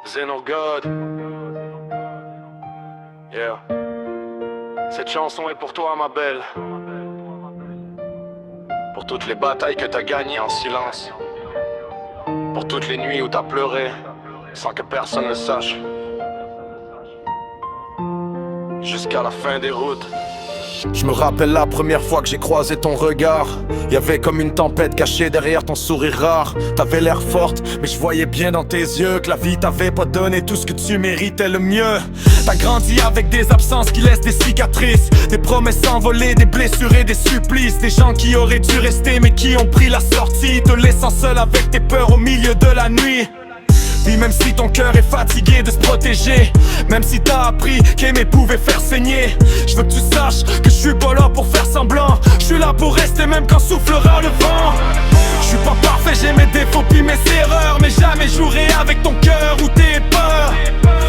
Xenogod. Yeah. Cette chanson est pour toi, ma belle. Pour toutes les batailles que t'as gagnées en silence. Pour toutes les nuits où t'as pleuré sans que personne ne sache. Jusqu'à la fin des routes. Je me rappelle la première fois que j'ai croisé ton regard. Y'avait comme une tempête cachée derrière ton sourire rare. T'avais l'air forte, mais je voyais bien dans tes yeux que la vie t'avait pas donné tout ce que tu méritais le mieux. T'as grandi avec des absences qui laissent des cicatrices, des promesses envolées, des blessures et des supplices. Des gens qui auraient dû rester mais qui ont pris la sortie, te laissant seul avec tes peurs au milieu de la nuit. Puis même si ton cœur est fatigué de se protéger, même si t'as appris qu'aimer pouvait faire saigner, je veux que tu saches que je suis pas là pour faire semblant. Je suis là pour rester même quand soufflera le vent. Je suis pas parfait, j'ai mes défauts puis mes erreurs, mais jamais jouerai avec ton cœur ou tes peurs.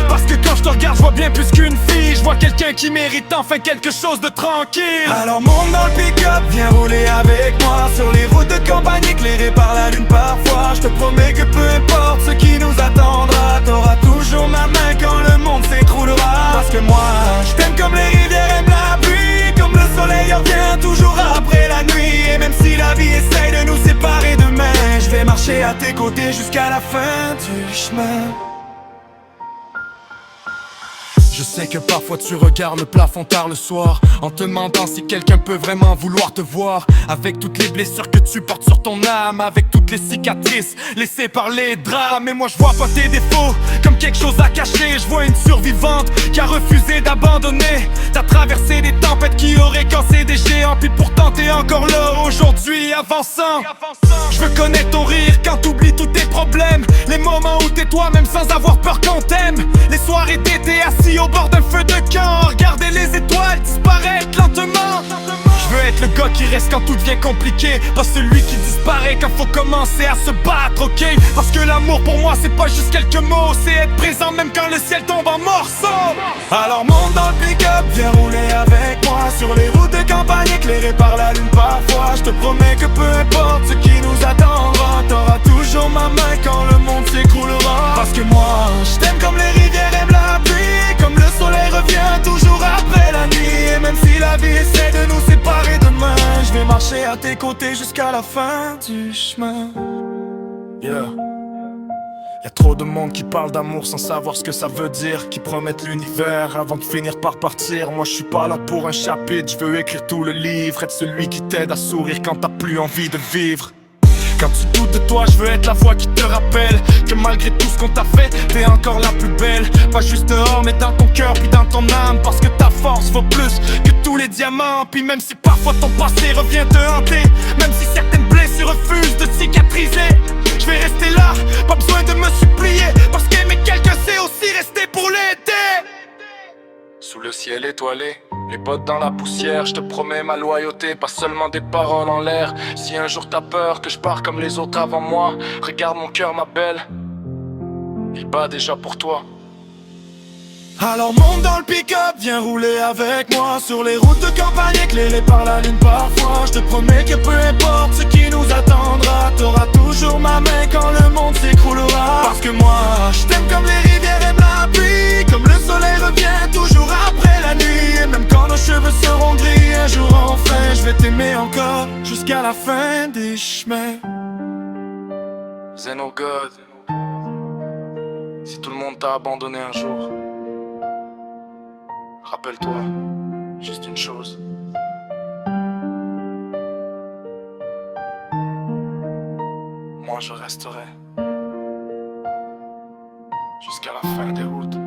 Parce que quand je te regarde, je vois bien plus qu'une fille. Je vois quelqu'un qui mérite enfin quelque chose de tranquille. Alors monte dans le pick-up, viens rouler avec moi sur les routes de campagne éclairées par la lune parfois. Je te promets que peu importe ce qui nous attendra, t'auras toujours ma main quand le monde s'écroulera. Parce que moi, je t'aime comme les rivières aiment la pluie, comme le soleil revient toujours après la nuit. Et même si la vie essaye de nous séparer demain, je vais marcher à tes côtés jusqu'à la fin du chemin. Je sais que parfois tu regardes le plafond tard le soir, en te demandant si quelqu'un peut vraiment vouloir te voir. Avec toutes les blessures que tu portes sur ton âme, avec toutes les cicatrices laissées par les drames. Mais moi je vois pas tes défauts comme quelque chose à cacher. Je vois une survivante qui a refusé d'abandonner. T'as traversé des tempêtes qui auraient cassé des géants, puis pourtant t'es encore là aujourd'hui avançant. Je veux connaître ton rire quand t'oublies tous tes problèmes, les moments où t'es toi-même sans avoir peur qu'on t'aime, les soirées d'été assis au bord d'un feu de camp, regarder les étoiles disparaître lentement. Je veux être le gars qui reste quand tout devient compliqué, pas celui qui disparaît quand faut commencer à se battre, ok? Parce que l'amour pour moi c'est pas juste quelques mots, c'est être présent même quand le ciel tombe en morceaux. Alors monte dans le pick-up, viens rouler avec moi sur les routes de campagne éclairées par la lune parfois. Je te promets que peu importe ce qui nous attendra, t'auras toujours ma main quand le monde s'écroulera. Parce que moi, je t'aime comme les rivières aiment la pluie, comme le soleil revient toujours après la nuit. Et même si la vie essaie de nous séparer demain, je vais marcher à tes côtés jusqu'à la fin du chemin. Yeah. Y'a trop de monde qui parle d'amour sans savoir ce que ça veut dire, qui promettent l'univers avant de finir par partir. Moi je suis pas là pour un chapitre, je veux écrire tout le livre, être celui qui t'aide à sourire quand t'as plus envie de vivre. Quand tu doutes de toi, je veux être la voix qui te rappelle que malgré tout ce qu'on t'a fait, t'es encore la plus belle. Pas juste dehors mais dans ton cœur puis dans ton âme, parce que ta force vaut plus que tous les diamants. Puis même si parfois ton passé revient te hanter, même si certaines blessures refusent de cicatriser, je vais rester là, pas besoin de me supplier, parce qu'aimer quelqu'un c'est aussi rester pour l'aider. Sous le ciel étoilé, les bottes dans la poussière, je te promets ma loyauté, pas seulement des paroles en l'air. Si un jour t'as peur que je pars comme les autres avant moi, regarde mon cœur ma belle, il bat déjà pour toi. Alors monte dans le pick-up, viens rouler avec moi sur les routes de campagne éclairées par la lune parfois. Je te promets que peu importe ce qui nous attendra, t'auras toujours ma main quand le monde s'écroulera. Parce que moi, je t'aime comme les rivières aiment la pluie, comme le soleil revient toujours après la nuit. Et même quand nos cheveux seront gris, un jour enfin je vais t'aimer encore jusqu'à la fin des chemins. Xenogod, si tout le monde t'a abandonné un jour, rappelle-toi, juste une chose. Moi je resterai jusqu'à la fin des routes.